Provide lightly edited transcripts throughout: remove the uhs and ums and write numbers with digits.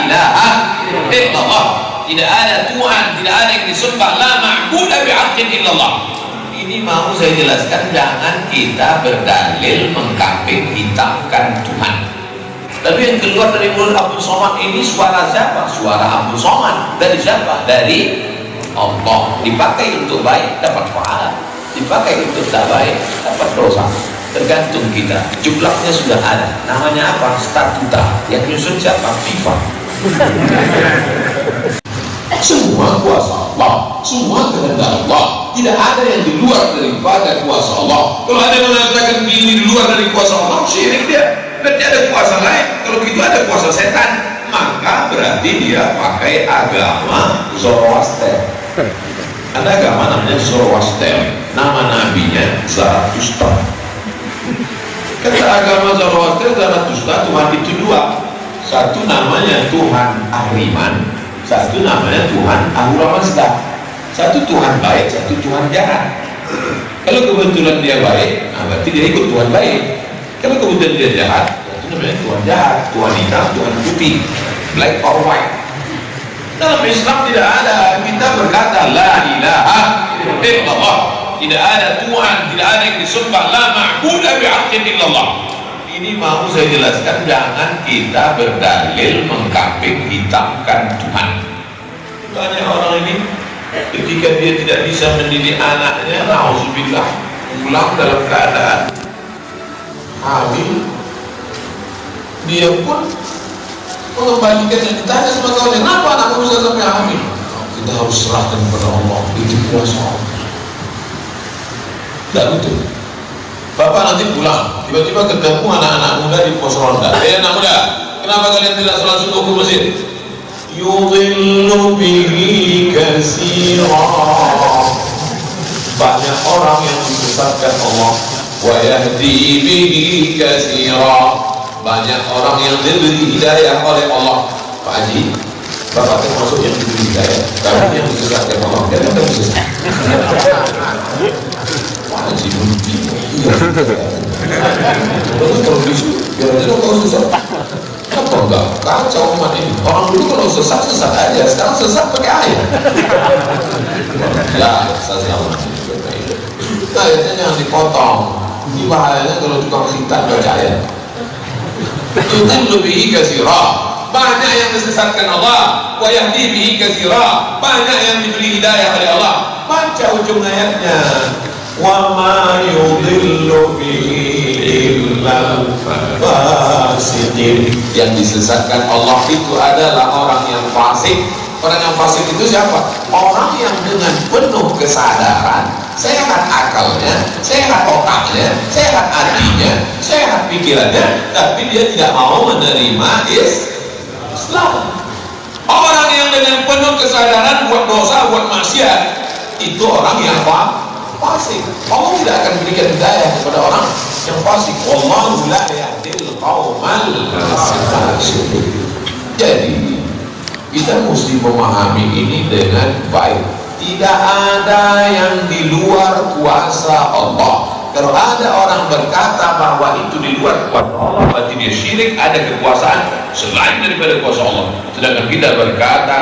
ilaha illallah. Tidak ada Tuhan, tidak ada yang disembah, la ma'budu bihaqqin illallah. Ini mau saya jelaskan, jangan kita berdalil mengkambing hitamkan Tuhan. Tapi yang keluar dari mulut Abdul Somad ini suara siapa? Suara Abdul Somad. Dari siapa? Dari Allah. Dipakai untuk baik dapat pahala, dipakai untuk tak baik dapat dosa. Tergantung kita. Jumlahnya sudah ada. Namanya apa? Statuta. Yang nyusun siapa? FIFA. Semua kuasa Allah, semua kehendak Allah. Tidak ada yang di luar daripada kuasa Allah. Kalau ada yang mengatakan ini di luar dari kuasa Allah, syirik dia. Berarti ada kuasa lain. Kalau begitu ada kuasa setan, maka berarti dia pakai agama Zoroaster. Ada agama namanya Zoroaster, nama nabinya Zarathustra. Kata agama Zoroaster, Zarathustra, Tuhan itu dua. Satu namanya Tuhan Ahriman, satu namanya Tuhan Ahura Mazda. Satu Tuhan baik, satu Tuhan jahat. Kalau kebetulan dia baik, nah berarti dia ikut Tuhan baik. Kalau kebetulan dia jahat, itu namanya Tuhan jahat. Tuhan hitam, Tuhan putih, black or white. Dalam Islam tidak ada. Kita berkata la ilaha illallah. Tidak ada Tuhan, tidak ada yang disembah, la ma'budu bihaqqin illallah. Ini mau saya jelaskan, jangan kita berdalil mengkambing hitamkan Tuhan. Tanya orang ini, ketika dia tidak bisa mendidik anaknya, na'udzubillah, pulang dalam keadaan hamil, dia pun mengembalikan yang ditanya sama kawannya, kenapa anakmu bisa sampai hamil? Kita harus serahkan kepada Allah, itu kuasa Allah. Tidak betul. Bapak nanti pulang, tiba-tiba ketemu anak-anak muda di pos ronda. Anak muda, kenapa kalian tidak sholat subuh ke masjid? Yudhillu bihi katsira. Banyak orang yang disesatkan Allah. Wa yahdi bihi katsira. Banyak orang yang diberi hidayah oleh Allah. Pak Haji, Bapak termasuk yang diberi hidayah. Karena yang disesatkan Allah, dia tidak disesatkan. Pak Haji mungkin. Bagus kalau disuruh, biar aja kalau susah. Apa enggak? Kacau umat ini. Orang dulu kalau sesat aja, sekarang sesat pakai air. Ya, saya selamat. Ayatnya jangan dipotong. Ini bahayanya kalau tukang khitan baca ayat. Yudhillu bihi katsira. Banyak yang disesatkan Allah. Wa yahdi bihi katsira. Banyak yang diberi hidayah oleh Allah. Baca ujung ayatnya. Wa ma yudhillu bihi illa fasiqin. Yang disesatkan Allah itu adalah orang yang fasik. Orang yang fasik itu siapa? Orang yang dengan penuh kesadaran, sehat akalnya, sehat otaknya, sehat hatinya, sehat pikirannya, tapi dia tidak mau menerima Islam. Orang yang dengan penuh kesadaran buat dosa, buat maksiat, itu orang yang fasik. Allah tidak akan berikan hidayah kepada orang yang fasik. Wallahu la yahdil qaumal fasiqin. Jadi kita mesti memahami ini dengan baik. Tidak ada yang di luar kuasa Allah. Kalau ada orang berkata bahwa itu di luar kuasa Allah, berarti dia syirik, ada kekuasaan selain daripada kuasa Allah. Sedangkan kita berkata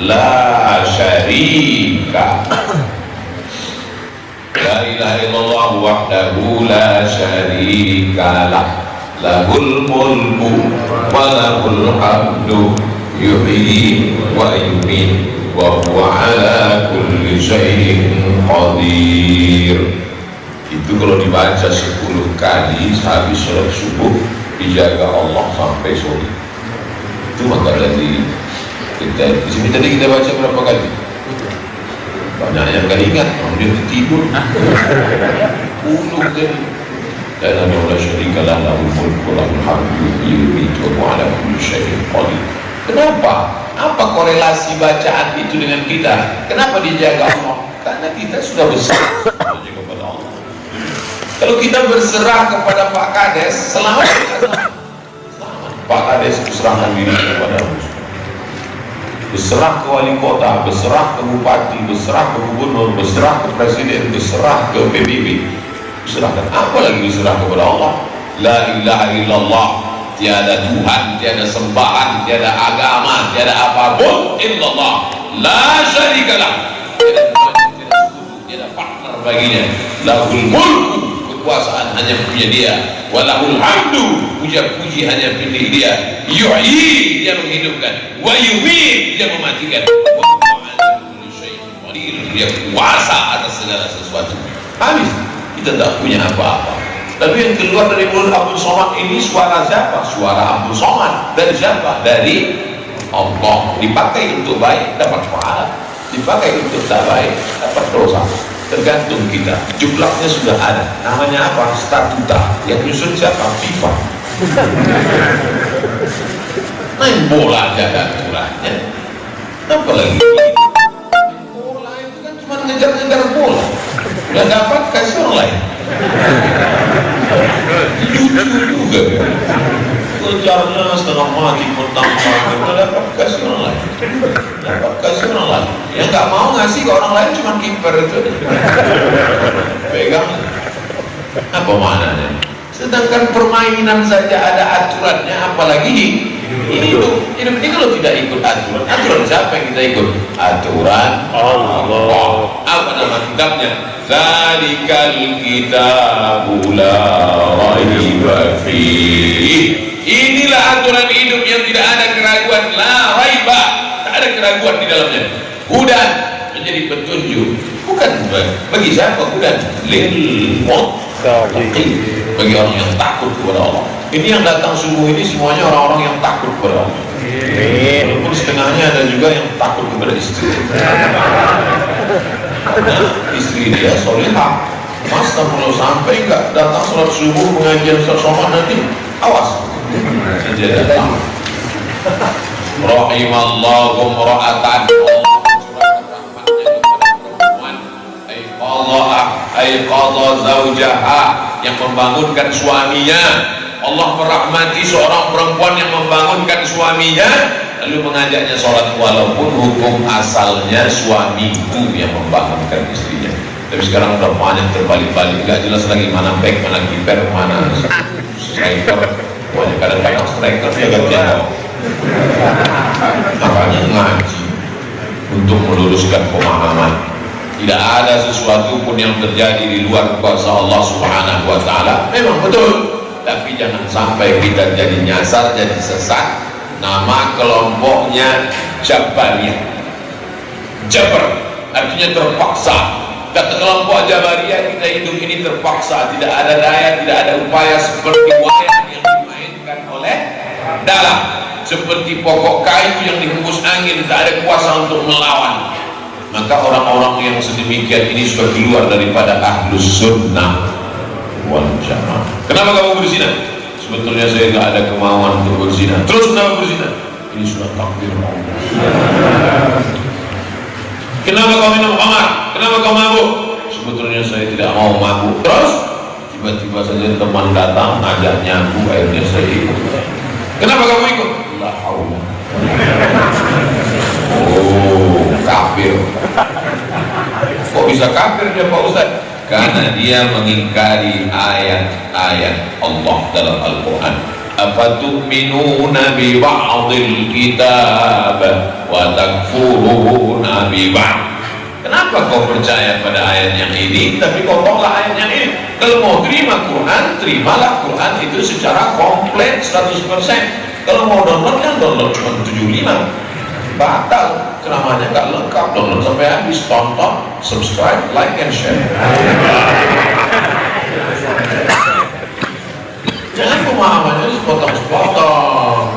la syarika, la ilaha illallah wahdahu la syarika lah, lahul mulku wa lahul hamdu yuhyi wa yumiit wa huwa ala kulli syai'in qadir. Itu kalau dibaca 10 kali habis sholat subuh, dijaga Allah sampai sore. Itu maka dari kita di sini tadi kita baca berapa kali? Banyak yang gak ingat, kemudian tidur. 10 kali. La ilaha syarikalah lahul mulku wa lahul hamdu yuhyi wa huwa ala kulli syai'in qadir. Kenapa? Apa korelasi bacaan itu dengan kita? Kenapa dijaga Allah? Karena kita sudah berserah kepada Allah. Kalau kita berserah kepada Pak Kades, selamat. Pak Kades serahkan diri kepada Allah. Berserah ke wali kota, berserah ke bupati, berserah ke gubernur, berserah ke presiden, berserah ke PBB. Serahkan. Apa lagi berserah kepada Allah? La ilaha illallah tiada Tuhan, tiada sembahan, tiada agama, tiada apapun illallah, la syarikalah, tiada Tuhan, tiada sekutu, tiada partner baginya. Lahul mulku, kekuasaan hanya punya dia, walahul hamdu, puja-puji hanya milik dia. Yuhyi, dia menghidupkan, wa yumiit, dia mematikan, wa ala kulli syai'in qadir, dia kuasa atas segala sesuatu. Habis, kita tak punya apa-apa. Tapi yang keluar dari mulut Abdul Somad ini suara siapa? Suara Abdul Somad. Dari siapa? Dari Allah. Dipakai untuk baik, dapat pahala. Dipakai untuk tak baik, dapat dosa. Tergantung kita. Jumlahnya sudah ada. Namanya apa? Statuta. Yang nyusun siapa? FIFA. Main bola aja kan aturannya. Apa lagi? Bola itu kan cuma ngejar-ngejar bola. Udah dapat, kasih orang lain. Lucu juga kan? Kejarnya setengah mati mentang-mentang, udah dapat kasih orang lain. Dapat kasih orang lain. Yang nggak mau ngasih ke orang lain cuma kiper itu. Pegang. Apa maknanya? Sedangkan permainan saja ada aturannya, apalagi hidup ini kalau tidak ikut aturan siapa yang kita ikut? Aturan Allah. Apa nama kitabnya? Zalikal kitabu la raiba fihi. Inilah aturan hidup yang tidak ada keraguan, la raiba, tak ada keraguan di dalamnya. Hudan, menjadi petunjuk. Bukan bagi siapa hudan? Lil muttaqin, bagi orang yang takut kepada Allah. Ini yang datang subuh ini semuanya orang-orang yang takut kepada Allah. Walaupun setengahnya ada juga yang takut kepada istri. Nah, istri dia solehah. Masa kalau sampai nggak datang sholat subuh pengajian sholat nanti, awas. Saja datang. Rahimallahu mra'atan. Aiqadha zawjaha, yang membangunkan suaminya. Allah merahmati seorang perempuan yang membangunkan suaminya lalu mengajaknya sholat, walaupun hukum asalnya suami itu yang membangunkan istrinya. Tapi sekarang udah banyak terbalik-balik, gak jelas lagi mana back, mana kiper, mana striker. Banyak kadang-kadang striker dia gantian. Makanya ngaji untuk meluruskan pemahaman. Tidak ada sesuatu pun yang terjadi di luar kuasa Allah Subhanahu wa Ta'ala. Memang betul, tapi jangan sampai kita jadi nyasar, jadi sesat. Nama kelompoknya Jabariyah. Jabar artinya terpaksa. Kata kelompok Jabariyah, kita hidup ini terpaksa, tidak ada daya, tidak ada upaya, seperti wayang yang dimainkan oleh dalam, seperti pokok kayu yang dihembus angin, tak ada kuasa untuk melawan. Maka orang-orang yang sedemikian ini sudah keluar daripada ahlus sunnah wal jamaah. Kenapa kamu berzina? Sebetulnya saya nggak ada kemauan untuk berzina. Terus kenapa berzina? Ini sudah takdir Allah. Kenapa kau minum khamar? Kenapa kau mabuk? Sebetulnya saya tidak mau mabuk. Terus tiba-tiba saja teman datang ngajak nyabu, akhirnya saya ikut. Kenapa kamu ikut? La haula. Oh, kafir. Kok bisa kafir dia Pak Ustaz? Karena dia mengingkari ayat-ayat Allah dalam Al-Quran. Afatu'minuna bi ba'dil kitab wa takfuruna bi ba'd. Kenapa kau percaya pada ayat yang ini tapi kau tolak ayat yang ini? Kalau mau terima Quran, terimalah Quran itu secara komplit 100%. Kalau mau download kan download cuma 75. Batal, ceramahnya nggak lengkap. Download sampai habis, tonton, subscribe, like, and share. Jangan pemahamannya sepotong-sepotong.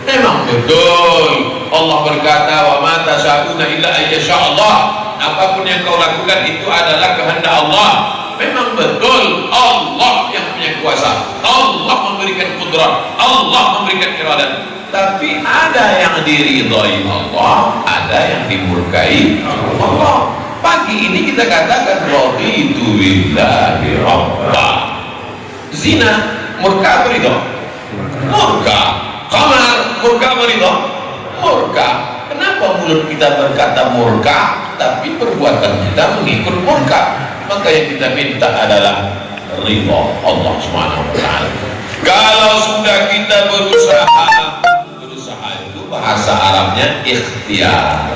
Memang betul Allah berkata, wa ma tasyauna illa ayyasha Allah. Apapun yang kau lakukan itu adalah kehendak Allah. Memang betul Allah yang punya kuasa, Allah memberikan kudrat, Allah memberikan iradat. Tapi ada yang diridhai Allah, ada yang dimurkai Allah. Pagi ini kita katakan raditu billahi rabba. Zina murka beridho? Murka. Khamar murka beridho? Murka. Kenapa mulut kita berkata murka tapi perbuatan kita mengikut murka? Maka yang kita minta adalah ridha Allah Subhanahu wa Ta'ala. Kalau sudah kita berusaha itu bahasa Arabnya ikhtiar.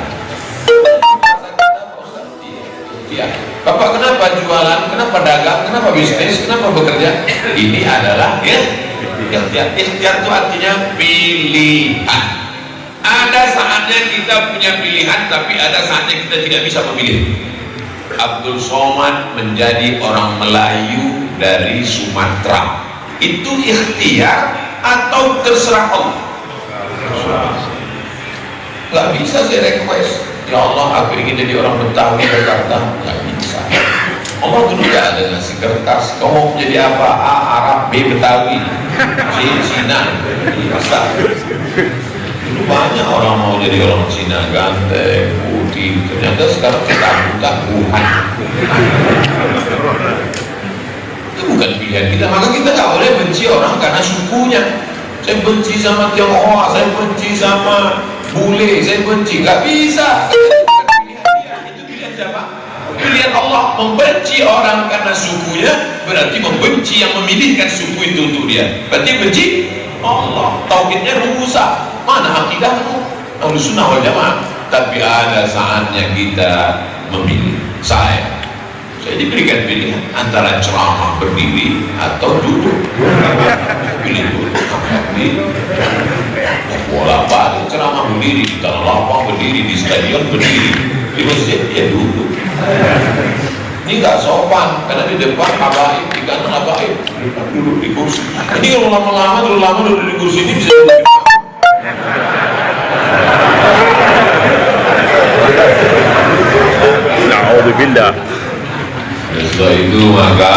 Bapak kenapa jualan, kenapa dagang, kenapa bisnis, kenapa bekerja? Ini adalah ikhtiar. Ikhtiar itu artinya pilihan. Ada saatnya kita punya pilihan, tapi ada saatnya kita tidak bisa memilih. Abdul Somad menjadi orang Melayu dari Sumatera. Itu ikhtiar atau terserah Allah? Gak bisa saya request, ya Allah aku ingin jadi orang Betawi Jakarta. Gak bisa. Allah dulu gak ada ngasih kertas, kamu mau jadi apa? A. Arab, B. Betawi, C. Cina. Bisa. Dulu banyak orang mau jadi orang Cina, ganteng, putih. Ternyata sekarang kita Wuhan. Itu bukan pilihan kita. Maka kita gak boleh benci orang karena sukunya. Saya benci sama Tionghoa, saya benci sama bule, saya benci. Gak bisa. Itu pilihan siapa? Pilihan Allah. Membenci orang karena sukunya berarti membenci yang memilihkan suku itu untuk dia. Berarti benci Allah. Tauhidnya rusak. Mana akidahmu? Ahlus Sunnah wal Jamaah. Tapi ada saatnya kita memilih. Saya diberikan pilihan antara ceramah berdiri atau duduk. Pilih dulu. Bola balik ceramah berdiri, di tanah lapang berdiri, di stadion berdiri, di masjid ya duduk. Ini nggak sopan karena di depan habaib, di kanan habaib, duduk di kursi. Ini kalau lama-lama duduk di kursi ini bisa duduk. Na'udzubillah. Setelah itu maka